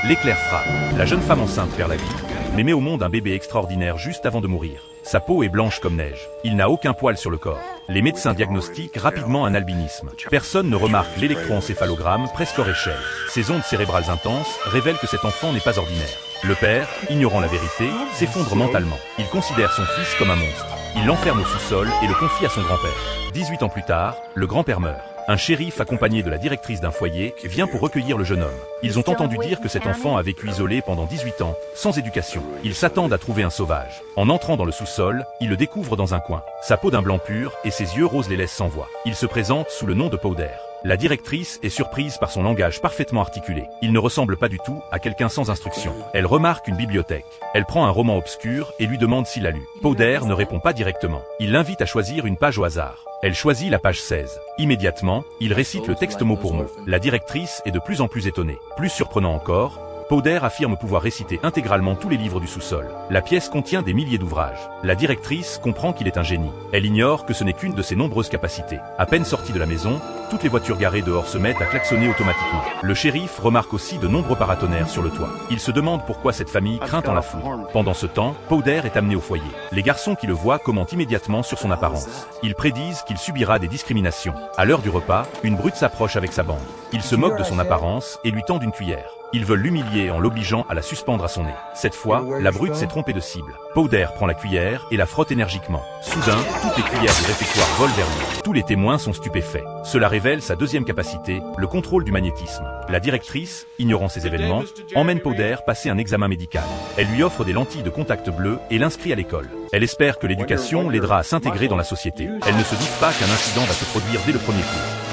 L'éclair frappe. La jeune femme enceinte perd la vie, mais met au monde un bébé extraordinaire juste avant de mourir. Sa peau est blanche comme neige. Il n'a aucun poil sur le corps. Les médecins diagnostiquent rapidement un albinisme. Personne ne remarque l'électroencéphalogramme presque hors échelle. Ces ondes cérébrales intenses révèlent que cet enfant n'est pas ordinaire. Le père, ignorant la vérité, s'effondre mentalement. Il considère son fils comme un monstre. Il l'enferme au sous-sol et le confie à son grand-père. 18 ans plus tard, le grand-père meurt. Un shérif accompagné de la directrice d'un foyer vient pour recueillir le jeune homme. Ils ont entendu dire que cet enfant a vécu isolé pendant 18 ans, sans éducation. Ils s'attendent à trouver un sauvage. En entrant dans le sous-sol, ils le découvrent dans un coin. Sa peau d'un blanc pur et ses yeux roses les laissent sans voix. Il se présente sous le nom de Powder. La directrice est surprise par son langage parfaitement articulé. Il ne ressemble pas du tout à quelqu'un sans instruction. Elle remarque une bibliothèque. Elle prend un roman obscur et lui demande s'il l'a lu. Powder ne répond pas directement. Il l'invite à choisir une page au hasard. Elle choisit la page 16. Immédiatement, il récite le texte mot pour mot. La directrice est de plus en plus étonnée. Plus surprenant encore, Powder affirme pouvoir réciter intégralement tous les livres du sous-sol. La pièce contient des milliers d'ouvrages. La directrice comprend qu'il est un génie. Elle ignore que ce n'est qu'une de ses nombreuses capacités. À peine sortie de la maison, toutes les voitures garées dehors se mettent à klaxonner automatiquement. Le shérif remarque aussi de nombreux paratonnerres sur le toit. Il se demande pourquoi cette famille craint en la foudre. Pendant ce temps, Powder est amené au foyer. Les garçons qui le voient commentent immédiatement sur son apparence. Ils prédisent qu'il subira des discriminations. À l'heure du repas, une brute s'approche avec sa bande. Ils se moquent de son apparence et lui tendent une cuillère. Ils veulent l'humilier en l'obligeant à la suspendre à son nez. Cette fois, la brute s'est trompée de cible. Powder prend la cuillère et la frotte énergiquement. Soudain, toutes les cuillères du réfectoire volent vers lui. Tous les témoins sont stupéfaits. Cela révèle sa deuxième capacité, le contrôle du magnétisme. La directrice, ignorant ces événements, emmène Powder passer un examen médical. Elle lui offre des lentilles de contact bleu et l'inscrit à l'école. Elle espère que l'éducation l'aidera à s'intégrer dans la société. Elle ne se doute pas qu'un incident va se produire dès le premier cours.